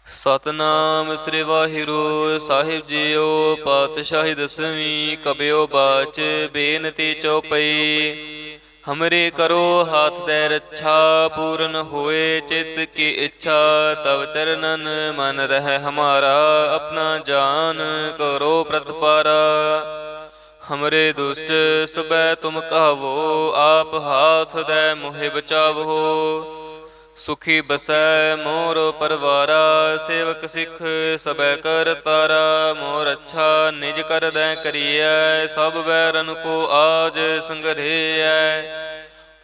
ਸਤਨਾਮ ਸ੍ਰੀ ਵਾਹਿਗੁਰੂ ਸਾਹਿਬ JIO. ਪਾਤਸ਼ਾਹੀ ਦਸਵੀਂ ਕਬਿਓ ਬਾਚ ਬੇਨਤੀ ਚਉਪਈ। हमरे करो हाथ दे रक्षा पूर्ण होए चित्त की इच्छा। तब चरणन मन रह हमारा अपना जान करो प्रतिपारा। हमरे दुष्ट सुबह तुम कहो आप हाथ दे मोहि बचावो। सुखी बसै मोर परवारा सेवक सिख सबै कर तारा। मोर अच्छा निज कर दै करिय सब बैरन को आज संग्रह।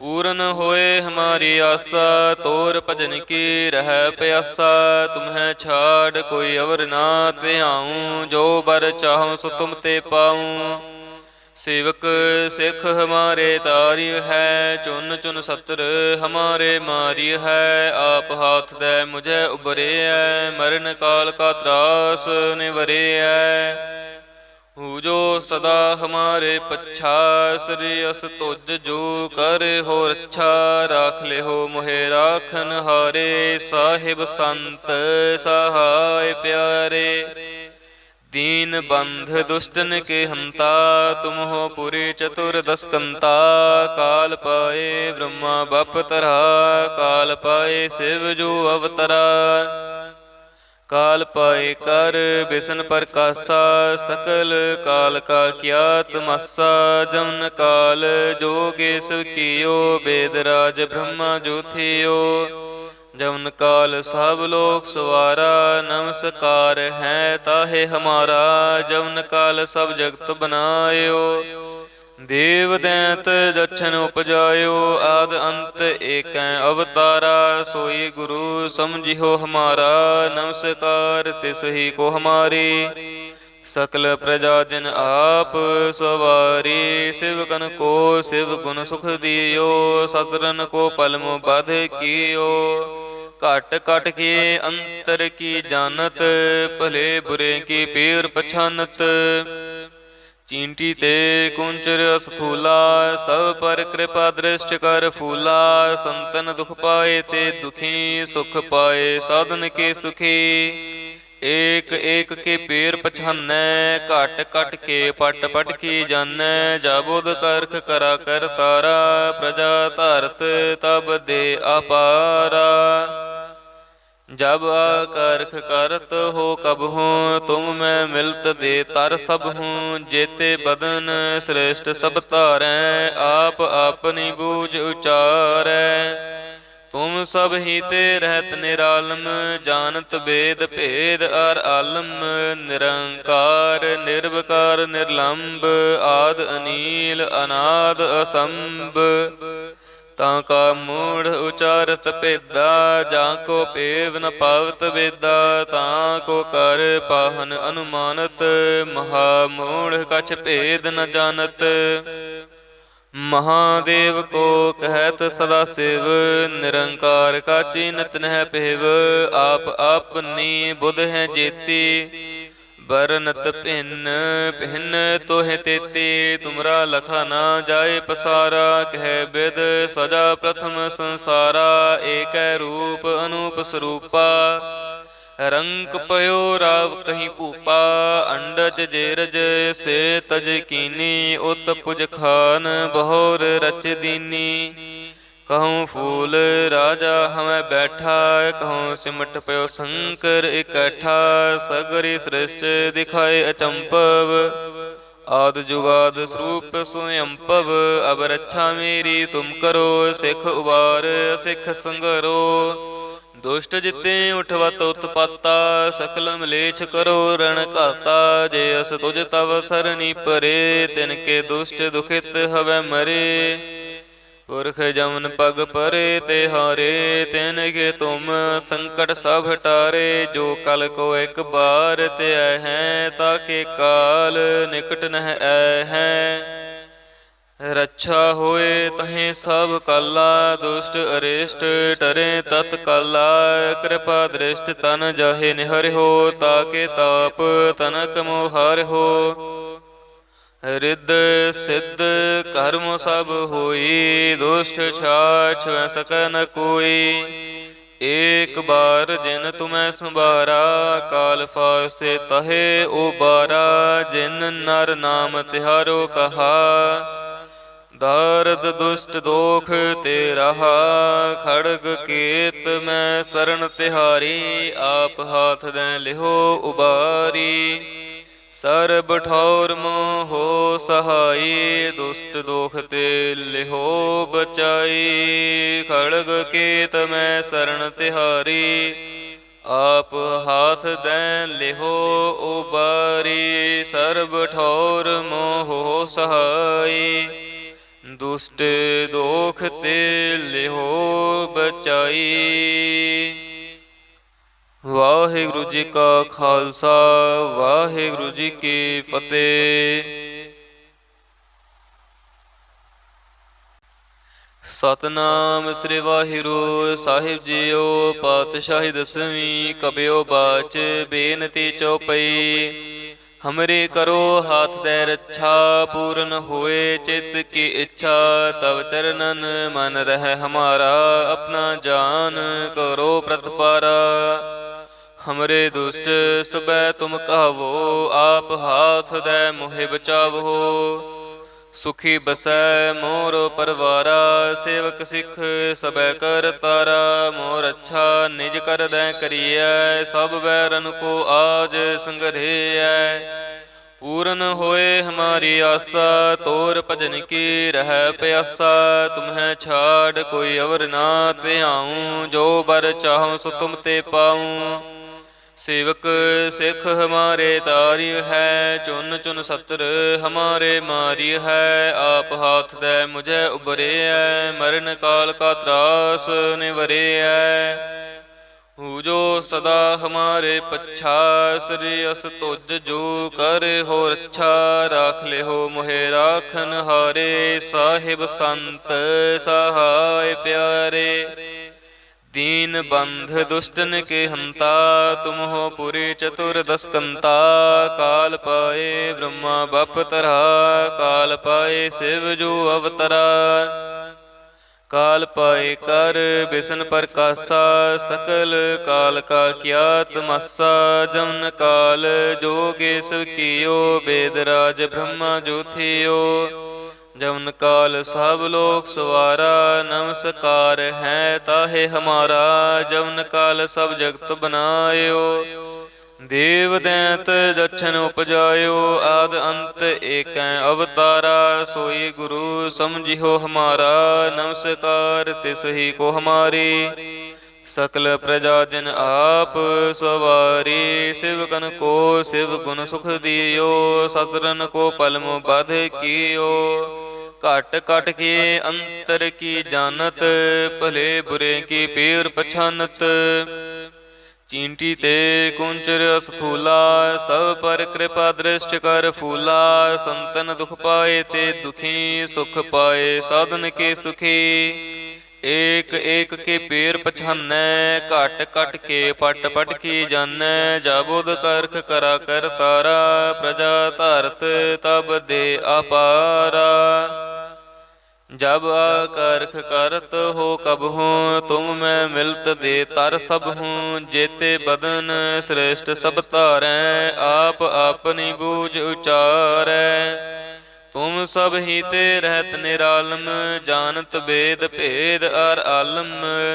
पूर्ण होए हमारी आशा तोर भजन की रह प्यासा। तुम्हें छाड़ कोई अवर ना ध्याऊं जो बर चाहूं सो तुम ते पाऊं। सेवक सिख हमारे तारिय है चुन चुन सत्र हमारे मारिय है। आप हाथ दे मुझे उबरे है मरण काल का त्रास निवरे है। जो सदा हमारे पच्छा श्रेयस तुझ जो कर हो रक्षा। राख ले हो मोहे राखन हारे साहिब संत सहाय प्यारे। दीन बंध दुष्टन के हंता तुम हो पुरी चतुर्दश कंता। काल पाए ब्रह्मा बप तरा काल पाए शिव जो अवतरा। काल पाए कर बिसन प्रकाशा सकल काल का क्या तमाशा। जमन काल जोगेश कियो वेदराज ब्रह्मा जो थियो। जमन काल सब लोक सवारा नमस्कार है ताहे हमारा। जमन काल सब जगत बनायो देव दैत जछन उपजायो। आद अंत एक अवतारा सोई गुरु समझियो हमारा। नमस्कार तिस ही को हमारी सकल प्रजा जन आप सवारी। शिवगन को शिव गुण सुख दियो सतरन को पलम बध कियो। घट घट के अंतर की जानत भले बुरे की पीर पछानत। चींटी ते कुंचर स्थूला सब पर कृपा दृष्टि कर फूला। संतन दुख पाए ते दुखी सुख पाए साधन के सुखी। एक एक के पेर पछानै घट घट के पट पट की जानै। जाबुद करख करा कर तारा प्रजा धरत तब दे अपारा। जब करख करत हो कब हूँ तुम मैं मिलत दे तर सब हूँ। जेते बदन श्रेष्ठ सब तारै आप अपनी बूझ उचारै। तुम सब ही ते रहत निरालम जानत वेद भेद अर आलम। निरंकार निर्विकार निर्लंब आद अनील अनाद असंभ। ताका मूढ़ उचारत पेदा जाको पेव न पावत वेदा। ताको कर पाहन अनुमानत महामूढ़ कछ भेद न जानत। महादेव को कहत सदा शिव निरंकार का चीनत नह पेव। आप अपनी बुध है जेती बरनत भिन्न भिन्न तोहे तेती। तुमरा लखा ना जाए पसारा कह विद सजा प्रथम संसारा। एक रूप अनूप स्वरूपा रंक पयो राव कहीं पूपा। अंडज जेरज से तज कीनी उत पुज खान बहोर रच दीनी। कहूँ फूल राजा हमें बैठा कहूँ सिमट पयो शंकर इकट्ठा। सगरी सृष्टि दिखाए अचंपव आद जुगाद स्वरूप स्वयंपव। अब रक्षा मेरी तुम करो सिख उबार सिख संगरो। दुष्ट जिते उठवत उत्पाता सकल मलेच्छ करो रण घाता। जे अस तुझ तव सरनी परे तिनके दुष्ट दुखित हवै मरे। पुरख जमन पग परे ते हारे तिनके तुम संकट सब हटारे। जो कल को एक बार ते आए हैं ताके काल निकट नह आए हैं। रक्षा होए तहें सब काला दुष्ट अरिष्ट डरे तत्काला। कृपा दृष्ट तन जाहे निहर हो ताके ताप तनक मोहार हो। रिद सिद्ध कर्म सब होई दुष्ट छाछ सक न कोई। एक बार जिन तुम्हें संभारा, काल फासे तहे उबारा। जिन नर नाम तिहारो कहा, दारद दुष्ट दोख ते रहा। खड़ग केत में शरण तिहारी, आप हाथ दें लिहो उबारी। सरब ठौर मोहो सहाई, दुष्ट दोख ते लिहो बचाई। खड़ग केत में शरण तिहारी, आप हाथ दें लिहो उबारी। सरब ठौर मोहो सहाई, दुष्ट दोख ते लिहो बचाई। वाहिगुरु जी का खालसा, वाहिगुरु जी की फतेह। सतनाम श्री वाहिगुरु साहिब जीओ। पातशाही दसवीं कबियो बाच, बेनती चौपई। हमरे करो हाथ दे रक्षा, पूर्ण होए चित्त की इच्छा। तब चरणन मन रह हमारा, अपना जान करो प्रतिपारा। हमरे दुष्ट सुबह तुम कहो, आप हाथ दे मोहे बचावो। सुखी बसै मोर परवारा, सेवक सिख सबै कर तारा। मोर अच्छा निज कर दै करियै, सब बैरन को आज संग्रहियै। पूर्ण होए हमारी आशा, तोर भजन की रह प्यासा। तुम्हें छाड़ कोई अवर ना ध्याऊं, जो बर चाहूं सो तुम ते पाऊं। सेवक सिख हमारे तारी है, चुन चुन सत्र हमारे मारी है। आप हाथ दे मुझे उबरे है, मरण काल का त्रास निवरे है। जो सदा हमारे पच्छा, श्री अस तुझ जो कर हो रक्षा। राख ले हो मोहे राखन हारे, साहिब संत सहाय प्यारे। दीन बंध दुष्टन के हंता, तुम हो पुरी चतुर्दश कंता। काल पाए ब्रह्मा बप तरा, काल पाए शिव जो अवतरा। काल पाए कर बिसन प्रकाशा, सकल काल का क्या तमाशा। जमन काल जोगेश कियो, वेदराज ब्रह्मा जो थियो। जमन काल सब लोक सवारा, नमस्कार है ताहे हमारा। जमन काल सब जगत बनायो, देव दैत जछन उपजायो। आद अंत एक अवतारा, सोई गुरु समझियो हमारा। नमस्कार तिस ही को हमारी, सकल प्रजा जन आप सवारी। शिवकन को शिव गुण सुख दियो, सतरन को पलम बध कियो। घट घट के अंतर की जानत, भले बुरे की पीर पछानत। चींटी ते कुंचर स्थूला, सब पर कृपा दृष्ट कर फूला। संतन दुख पाए ते दुखी, सुख पाए साधन के सुखी। एक एक के पीर पछानै, घट घट के पट पट की जानै। जाबुद करख करा कर तारा, प्रजा धरत तब दे अपारा। जब करख करत हो कब हूँ, तुम मैं मिलत दे तर सब हूँ। जेते बदन श्रेष्ठ सब तारै, आप अपनी बूझ उचारै। तुम सब ही ते रहत निरालम, जानत वेद भेद अर आलम।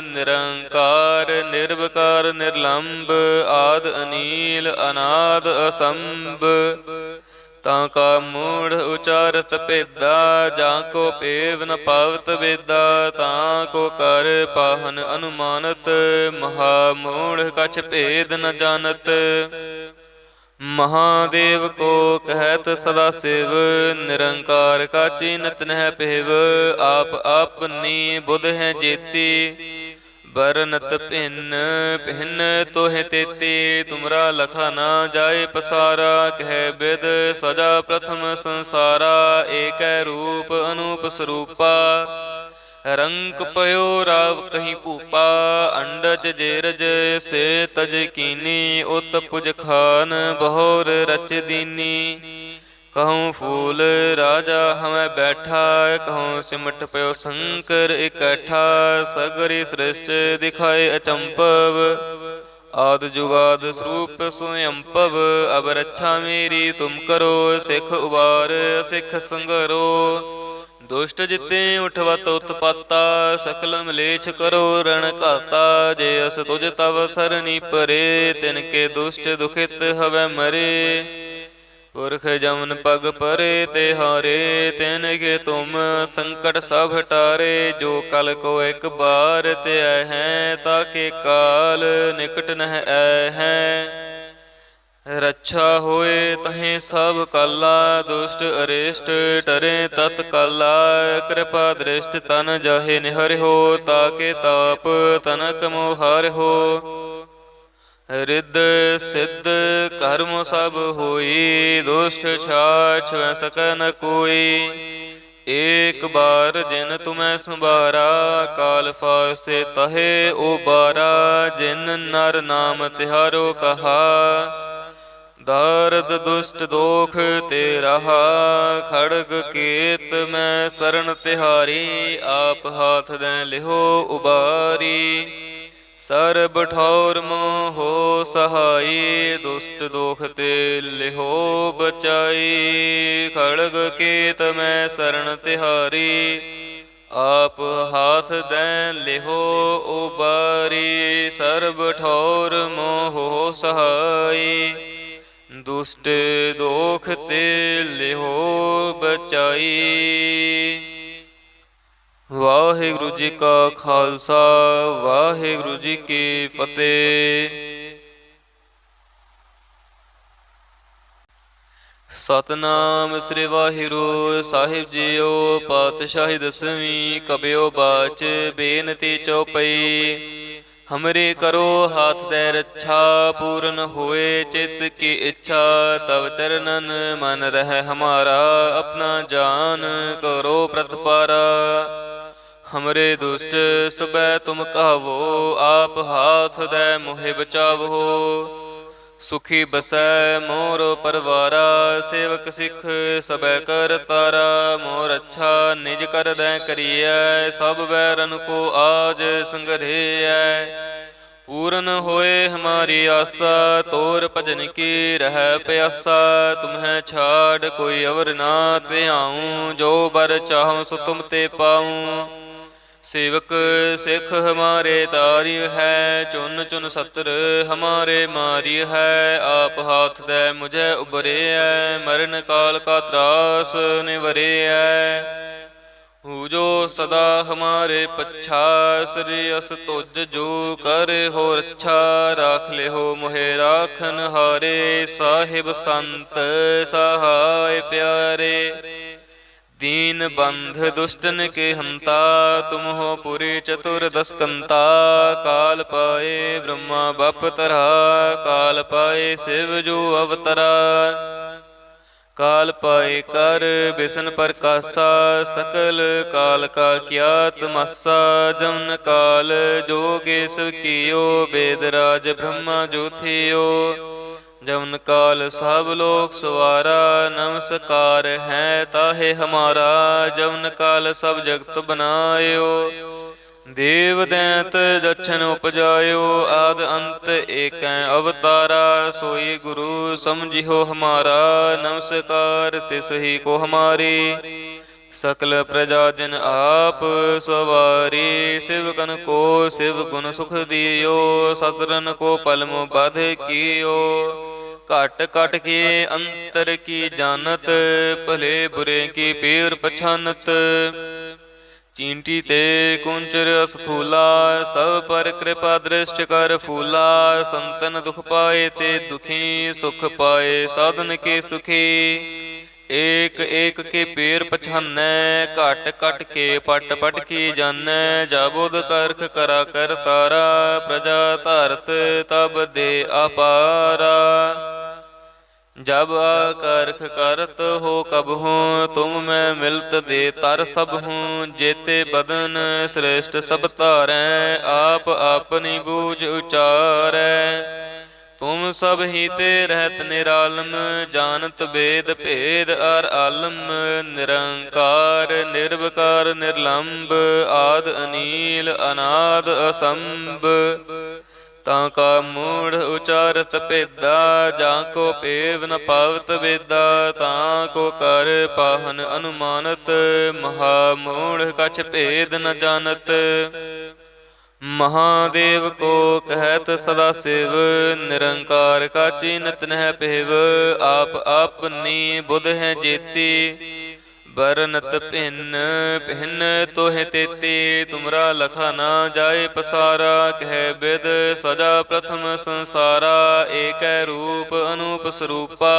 निरंकार निर्विकार निर्लंब, आद अनील अनाद असंभ। ताका मूढ़ उचारत पेदा, जाको पेव न पावत वेदा। ताको कर पाहन अनुमानत, महामूढ़ कछ भेद न जानत। महादेव को कहत सदा शिव, निरंकार का चीनत नह पेव। आप अपनी बुध है जेती, बरनत भिन्न भिन्न तोहे तेती। तुमरा लखा ना जाए पसारा, कह बिद सजा प्रथम संसारा। एक रूप अनूप स्वरूपा, रंक पयो राव कहीं पूपा। अंडज जेरज से तज कीनी, उत पुज खान बहोर रच दीनी। कहूँ फूल राजा हमें बैठा, कहूँ सिमट पयो शंकर इकट्ठा। सगरी सृष्टि दिखाए अचंपव, आद जुगाद स्वरूप स्वयंपव। अब रक्षा मेरी तुम करो, सिख उबार सिख संगरो। दुष्ट जिते उठवत उत्पाता, सकल मलेच्छ करो रण घाता। जे अस तुझ तव सरनी परे, तिनके दुष्ट दुखित हवै मरे। पुरख जमन पग परे ते हारे, तिनके तुम संकट सब हटारे। जो कल को एक बार ते आए हैं, ताके काल निकट नह आए हैं। रक्षा होए तहें सब काला, दुष्ट अरिष्ट डरे तत्काला। कृपा दृष्ट तन जाहे निहर हो, ताके ताप तनक मोहार हो। रिद्ध सिद्ध कर्म सब होई, दुष्ट छाछ वै सकै न कोई। एक बार जिन तुम्हें संभारा, काल फासे तहे उबारा। जिन नर नाम तिहारो कहा, दारद दुष्ट दोख ते रहा। खड़ग केत मैं शरण तिहारी, आप हाथ दें लिहो उबारी। सरब ठौर मोहो सहाई, दुष्ट दोख ते लिहो बचाई। खड़ग केत मैं शरण तिहारी, आप हाथ दें लिहो उबारी। सरब ठौर मोहो सहाई, दुष्ट दोख ते लिहो बचाई। वाहिगुरु जी का खालसा, वाहिगुरु जी की फतेह। सतनाम श्री वाहिगुरु साहिब जीओ। पातशाही दसवीं कबियो बाच, बेनती चौपई। हमरे करो हाथ दे रक्षा, पूर्ण होए चित्त की इच्छा। तब चरणन मन रह हमारा, अपना जान करो प्रतिपारा। हमरे दुष्ट सुबह तुम कहो, आप हाथ दे मोहे बचावो। सुखी बसै मोर परवारा, सेवक सिख सबै कर तारा। मोर अच्छा निज कर दै करिए, सब बैरन को आज संग्रहिए। पूर्ण होए हमारी आशा, तोर भजन की रह प्यासा। तुम्हें छाड़ कोई अवर ना त्याऊँ, जो बर चाहूँ सो तुम ते पाऊँ। सेवक सिख हमारे तारिय है, चुन चुन सत्र हमारे मारिय है। आप हाथ दे मुझे उबरे है, मरण काल का त्रास निवरे है। जो सदा हमारे पच्छा, श्री अस तुझ जो कर हो रक्षा। राख ले हो मोहे राखन हारे, साहिब संत सहाय प्यारे। दीन बंध दुष्टन के हंता, तुम हो पुरी चतुर्दश कंता। काल पाए ब्रह्मा बप तरा, काल पाए शिव जो अवतरा। काल पाए कर बिसन प्रकाशा, सकल काल का क्या तमाशा। जमन काल जोगेश कियो, वेदराज ब्रह्मा जो थियो। जमन काल सब लोक सवारा, नमस्कार है ताहे हमारा। जमन काल सब जगत बनायो, देव दैत जछन उपजायो। आद अंत एक अवतारा, सोई गुरु समझियो हमारा। नमस्कार तिस ही को हमारी, सकल प्रजा जन आप सवारी। शिवगन को शिव गुण सुख दियो, सतरन को पलम बध कियो। घट घट के अंतर की जानत, भले बुरे की पीर पछानत। चींटी ते कुंचर अस्थूला, सब पर कृपा दृष्ट कर फूला। संतन दुख पाए ते दुखी, सुख पाए साधन के सुखी। एक एक के पीर पछानै, घट घट के पट पट की जानै। जाबुद करख करा कर तारा, प्रजा धारत तब दे अपारा। जब करख करत हो कब हूँ, तुम मैं मिलत दे तर सब हूँ। जेते बदन श्रेष्ठ सब तारै, आप अपनी बूझ उचारै। तुम सब ही ते रहत निरालम, जानत वेद भेद अर आलम। निरंकार निर्विकार निर्लंब, आद अनील अनाद असंभ। ताका मूढ़ उचारत भेदा, जाको पेव न पावत वेदा। ताको कर पाहन अनुमानत, महामूढ़ कछ भेद न जानत। महादेव को कहत सदा शिव, निरंकार का चीनत नह पेव। आप अपनी बुध है जेती, बरनत भिन्न भिन्न तोह तेती। तुमरा लखा ना जाए पसारा, कह बिद सजा प्रथम संसारा। एक रूप अनूप स्वरूपा,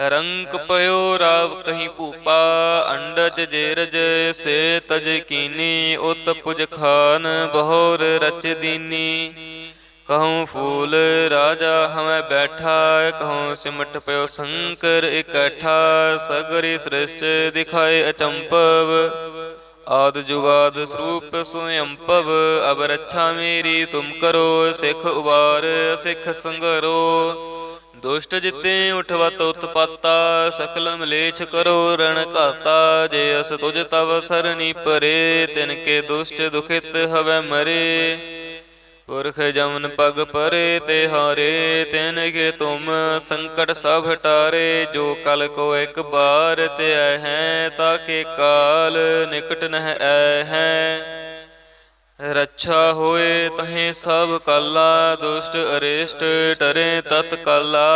रंक पयो राव कहीं भूपा। अंडज जेरज से तज कीनी, उत पुज खान बहोर रच दीनी। कहूँ फूल राजा हमें बैठा, कहूँ सिमट पयो शंकर इकट्ठा। सगरी सृष्टि दिखाए अचंपव, आद जुगाद स्वरूप स्वयंपव। अब रक्षा मेरी तुम करो, सिख उबार सिख संगरो। दुष्ट जिते उठवत उत्पाता, सकल मलेच्छ करो रण घाता। जे अस तुझ तव सरनी परे, तिनके दुष्ट दुखित हवै मरे। पुरख जमन पग परे ते हारे, तिनके तुम संकट सब हटारे। जो कल को एक बार ते आए हैं, ताके काल निकट नह आए हैं। रक्षा होए तहें सब काला, दुष्ट अरिष्ट डरे तत्काला।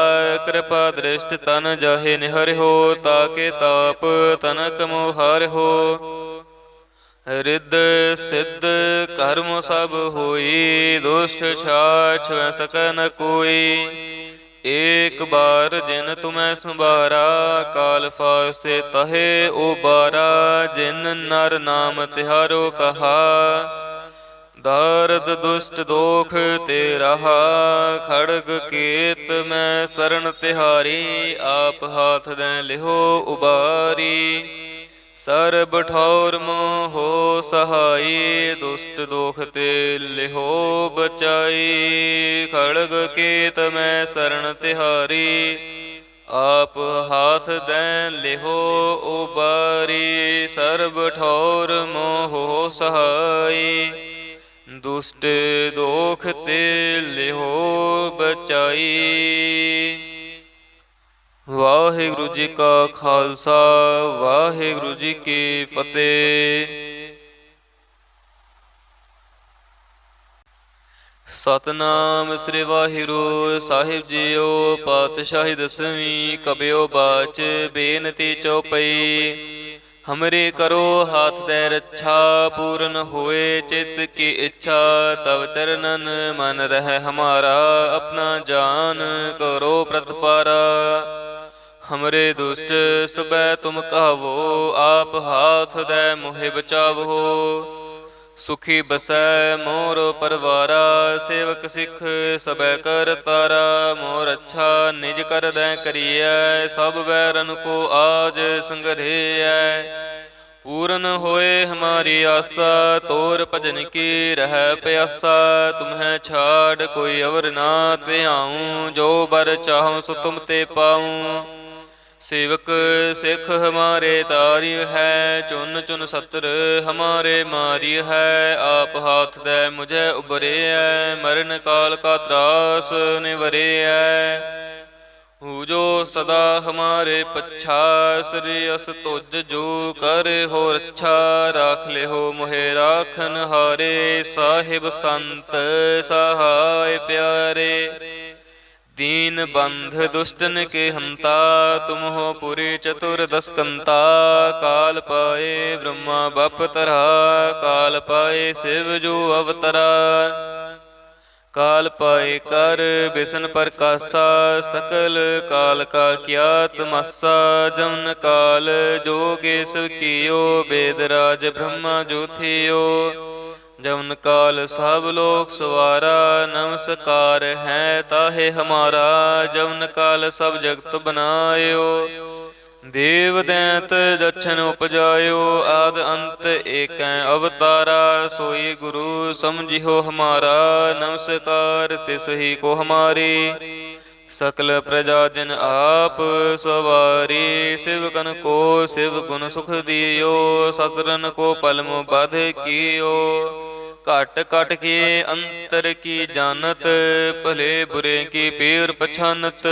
कृपा दृष्ट तन जाहे निहर हो, ताके ताप तनक मोहार हो। रिद्ध सिद्ध कर्म सब होई, दुष्ट छाछ वै सक न कोई। एक बार जिन तुम्हें संभारा, काल फासे तहे उबारा। जिन नर नाम तिहारो कहा, दारद दुष्ट दोख ते रहा। खड़ग केत मैं शरण तिहारी, आप हाथ दें लिहो उबारी। सरब ठौर मोहो सहाई, दुष्ट दोख ते लिहो बचाई। खड़ग केत मैं शरण तिहारी, आप हाथ दें लिहो उबारी। सरब ठौर मोहो सहाई, दुष्ट दोख ते लिहो बचाई। वाहिगुरु जी का खालसा, वाहिगुरु जी की फतेह। सतनाम श्री वाहिगुरु साहिब जीओ। पातशाही दसवीं कबियो बाच, बेनती चौपई। हमरे करो हाथ दे रक्षा, पूर्ण होए चित्त की इच्छा। तब चरणन मन रह हमारा, अपना जान करो प्रतिपारा। हमरे दुष्ट सुबह तुम कहो, आप हाथ दे मोहे बचावो। सुखी बसै मोर परवारा, सेवक सिख सबै कर तारा। मोर अच्छा निज कर दै करिए, सब बैरन को आज संग्रहिए। पूर्ण होए हमारी आशा, तोर भजन की रह प्यासा। तुम्हें छाड़ कोई अवर ना त्याऊँ, जो बर चाहूँ सो तुम ते पाऊँ। सेवक सिख हमारे तारी है, चुन चुन सत्र हमारे मारी है। आप हाथ दे मुझे उबरे है, मरण काल का त्रास निवरे है। जो सदा हमारे पच्छा, श्री अस तुझ जो कर हो रक्षा। राख ले हो मोहे राखन हारे, साहिब संत सहाय प्यारे। दीन बंध दुष्टन के हंता, तुम हो पुरी चतुर्दश कंता। काल पाए ब्रह्मा बप तरा, काल पाए शिव जो अवतरा। काल पाए कर बिसन प्रकाशा, सकल काल का क्या तमाशा। जमन काल जोगेश कियो, वेदराज ब्रह्मा जो थियो। जमन काल सब लोक सवारा, नमस्कार है ताहे हमारा। जमन काल सब जगत बनायो, देव दैत जच्छन उपजायो आद अंत एकै अवतारा सोई गुरु समझियो हमारा नमस्कार तिस ही को हमारे सकल प्रजा जन आप सवारी शिवगन को शिव गुण सुख दियो सतरन को पलम बध कियो घट घट के अंतर की जानत भले बुरे की पीर पछानत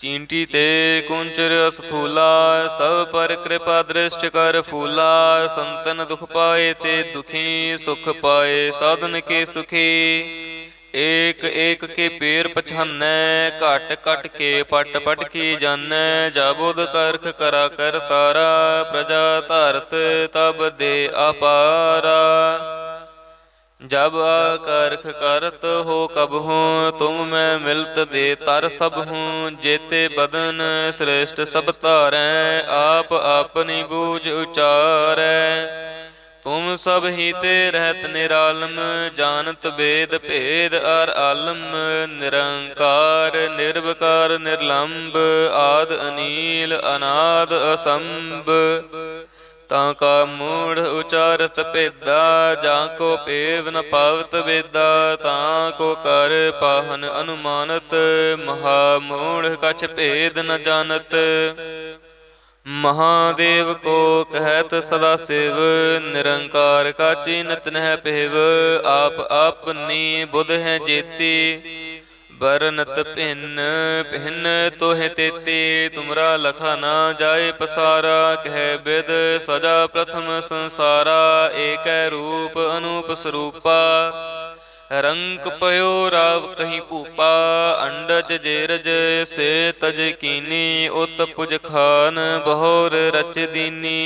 चींटी ते कुंचर अस्थूला सब पर कृपा दृष्ट कर फूला संतन दुख पाए ते दुखी सुख पाए साधन के सुखी एक एक के पेर पछानै घट घट के पट पट की जानै जाबुद करख करा कर तारा प्रजा धरत तब दे अपारा जब करख करत हो कब हूँ तुम मैं मिलत दे तर सब हूँ जेते बदन श्रेष्ठ सब तारै आप अपनी बूझ उचारै तुम सब ही ते रहत निरालम जानत वेद भेद अर आलम निरंकार निर्विकार निर्लंब आद अनील अनाद असंभ ताका मूढ़ उचारत पेदा जाको पेव न पावत वेदा ताको कर पाहन अनुमानत महामूढ़ कछ भेद न जानत महादेव को कहत सदा शिव निरंकार का चीनत नह पेव आप अपनी बुध है जेती बरनत भिन्न भिन्न तोह तेते तुमरा लखा ना जाए पसारा कह बिद सजा प्रथम संसारा एक रूप अनूप स्वरूपा रंक पयो राव कहीं पूपा अंडज जेरज से तज कीनी उत पुज खान बहोर रच दीनी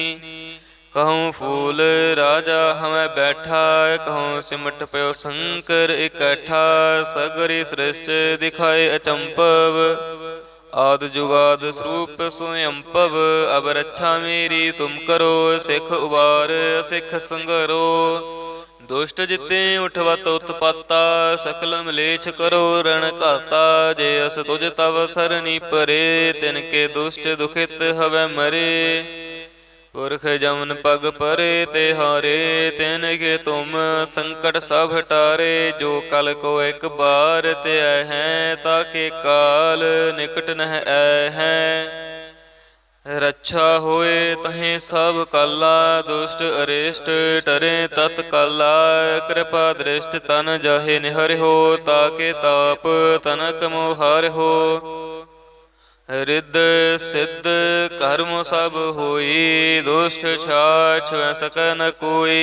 कहूँ फूल राजा हमें बैठा कहूँ सिमट पयो शंकर इकट्ठा सगरी श्रेष्ठ दिखाए अचंपव आद जुगाद स्वरूप स्वयंपव अब रक्षा मेरी तुम करो सिख उबार सिख संगरो दुष्ट जिते उठवत उत्पाता सकल मलेच्छ करो रण घाता जे अस तुझ तव सरनी परे तिनके दुष्ट दुखित हवै मरे पुरख जमन पग परे ते हारे तिन के तुम संकट सब हटारे जो कल को एक बार ते हैं ताके काल निकट नह हैं रक्षा होए तहें सब काला दुष्ट अरिष्ट टरे तत्काला कृपा दृष्ट तन जाहे निहर हो ताके ताप तनक मोहार हो रिद्ध सिद्ध कर्म सब होई दुष्ट छाछ वै सक न कोई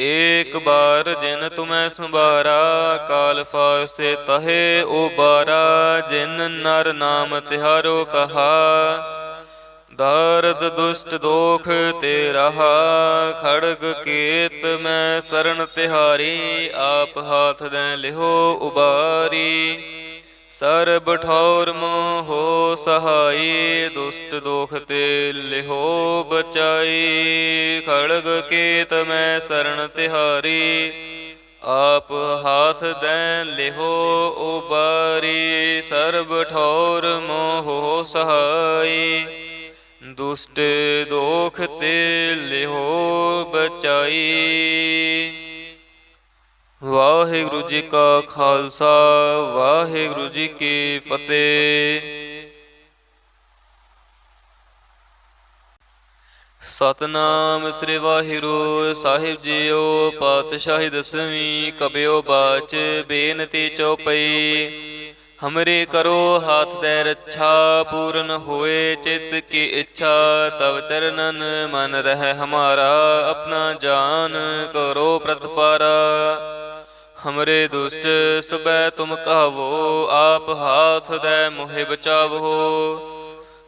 एक बार जिन तुम्हें संभारा काल फास्ते तहे उबारा जिन नर नाम तिहारो कहा दारद दुष्ट दोख ते रहा खड़ग केत मैं शरण तिहारी आप हाथ दें लिहो उबारी सरब ठौर मोहो सहाई दुष्ट दोख ते लिहो बचाई खड़ग केत मैं शरण तिहारी आप हाथ दें लिहो उबारी सरब ठौर मोहो सहाई दुष्ट दोख ते लिहो बचाई। वाहिगुरु जी का खालसा वाहिगुरु जी की फतेह। सतनाम श्री वाहिगुरु साहिब जीओ पातशाही दसवीं कबियो बाच बेनती चौपई। हमरे करो हाथ दे रक्षा पूर्ण होए चित्त की इच्छा तब चरणन मन रह हमारा अपना जान करो प्रतिपारा। हमरे दुष्ट सुबह तुम कहो आप हाथ दे मोहे बचावो।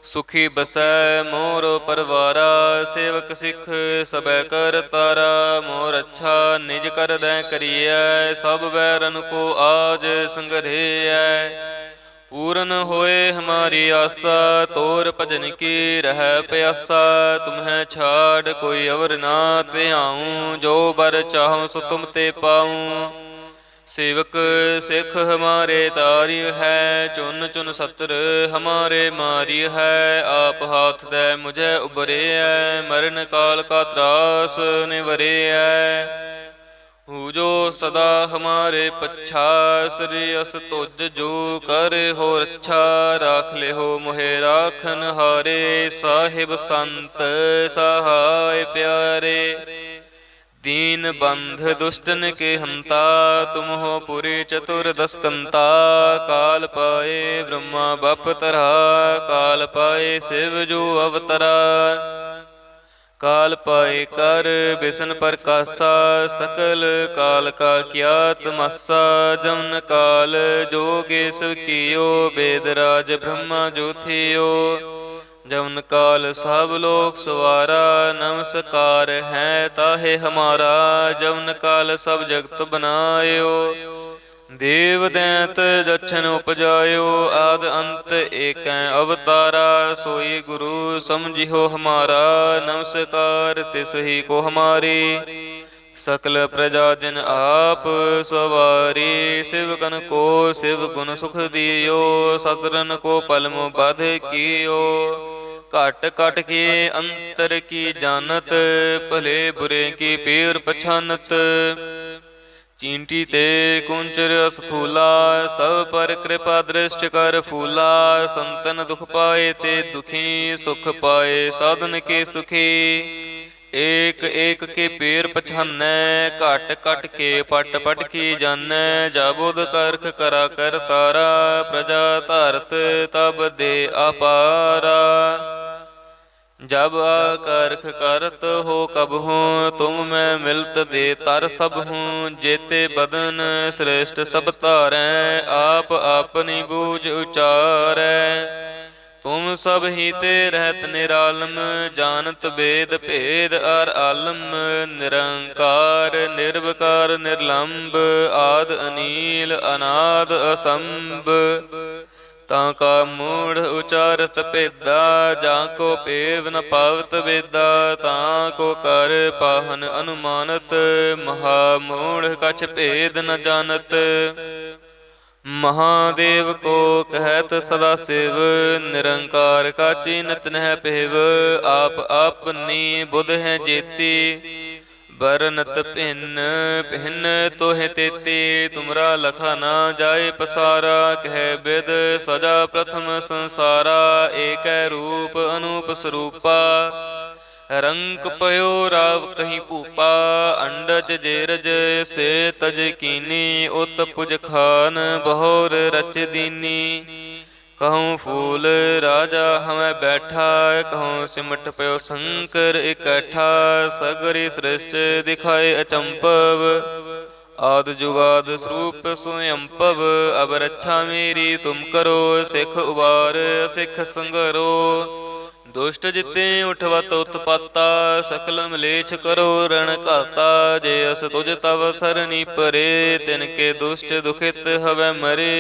सुखी बसै मोर परवारा सेवक सिख सब कर तारा। मोर अच्छा निज कर दै करिए सब बैरन को आज संग्रह। पूर्ण होए हमारी आशा तोर भजन की रह प्यासा। तुम्हें छाड़ कोई अवर ना ते आऊँ जो बर चाहूँ सो तुम ते पाऊँ। सेवक सिख हमारे तारी है, चुन चुन सत्र हमारे मारी है। आप हाथ दे मुझे उबरे है, मरण काल का त्रास निवरे है। हु जो सदा हमारे पच्छा, श्रेयस तुझ जो कर हो रच्छा। राख ले हो मोहे राखन हारे, साहिब संत सहाय प्यारे। दीन बंध दुष्टन के हंता, तुम हो पुरी चतुर्दश कंता। काल पाए ब्रह्मा बप तरा, काल पाए शिव जो अवतरा। काल पाए कर बिसन प्रकाशा, सकल काल का क्या तमासा। जमन काल जोगेश्वर कियो, वेदराज ब्रह्मा जो थियो। जमन काल सब लोक सवारा, नमस्कार है ताहे हमारा। जमन काल सब जगत बनायो, देव दैत जछन उपजायो। आद अंत एक अवतारा, सोई गुरु समझियो हमारा। नमस्कार तिस ही को हमारी, सकल प्रजा जन आप सवारी। शिवगन को शिव गुण सुख दियो, सतरन को पलम बध कियो। घट घट के अंतर की जानत, भले बुरे की पीर पछानत। चींटी ते कुंचर स्थूला, सब पर कृपा दृष्टि कर फूला। संतन दुख पाए ते दुखी, सुख पाए साधन के सुखी। एक एक के पीर पछानै, घट घट के पट पट की जानै। जाबुद करख करा कर तारा, प्रजा धरत तब दे अपारा। जब करख करत हो कब हूँ, तुम मैं मिलत दे तर सब हूँ। जेते बदन श्रेष्ठ सब तारै, आप अपनी बूझ उचारै। तुम सब ही ते रहत निरालम, जानत वेद भेद अर आलम। निरंकार निर्विकार निर्लंब, आद अनील अनाद असंभ। ताका मूढ़ उचारत पेदा, जाको पेव न पावत वेदा। ताको कर पाहन अनुमानत, महामूढ़ कछ भेद न जानत। महादेव को कहत सदा शिव, निरंकार का चीनत नह पेव। आप अपनी बुध है जेती, बरनत भिन्न भिन्न तोहे तेती। तुमरा लखा ना जाए पसारा, कह बिद सजा प्रथम संसारा। एक रूप अनूप स्वरूपा, रंक पयो राव कहीं पूपा। अंडज जेरज से तज कीनी, उत पुज खान बहोर रच दीनी। कहूँ फूल राजा हमें बैठा, कहूँ सिमट पयो शंकर इकट्ठा। सगरी सृष्टि दिखाए अचंपव, आद जुगाद स्वरूप स्वयंपव। अब रक्षा मेरी तुम करो, सिख उबार सिख संगरो। दुष्ट जिते उठवत उत्पाता, सकल मलेच्छ करो रण घाता। जे अस तुझ तव सरनी परे, तिनके दुष्ट दुखित हवै मरे।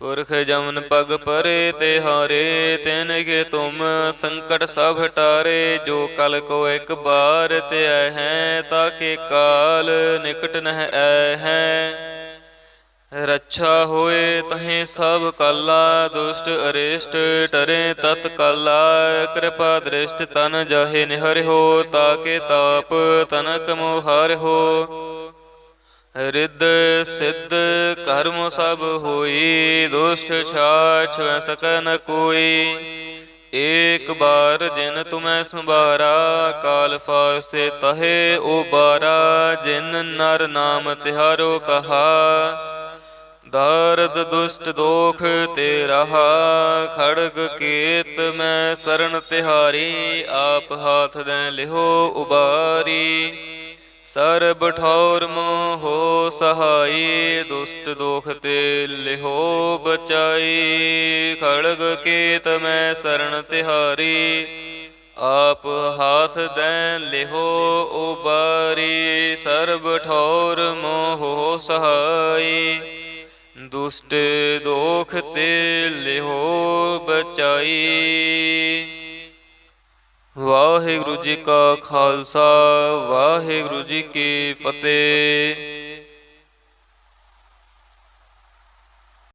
पुरख जमन पग परे ते हारे, तिन के तुम संकट सब हटारे। जो कल को एक बार ते आए हैं, ताके काल निकट नह आए हैं। रक्षा होए तहें सब काला, दुष्ट अरिष्ट टरे तत्काला। कृपा दृष्ट तन जाहे निहर हो, ताके ताप तनक मोहार हो। रिद्ध सिद्ध कर्म सब होई, दुष्ट छाछ वै सक न कोई। एक बार जिन तुम्हें संभारा, काल फासे तहे उबारा। जिन नर नाम तिहारो कहा, दारद दुष्ट दोख ते रहा। खड़ग केत मैं शरण तिहारी, आप हाथ दें लिहो उबारी। सरब ठौर मोहो सहाई, दुष्ट दोख ते लिहो बचाई। खड़ग केत मैं शरण तिहारी, आप हाथ दें लिहो उबारी। सरब ठौर मोहो सहाई, दुष्ट दोख ते लिहो बचाई। वाहिगुरु जी का खालसा, वाहिगुरु जी की फतेह।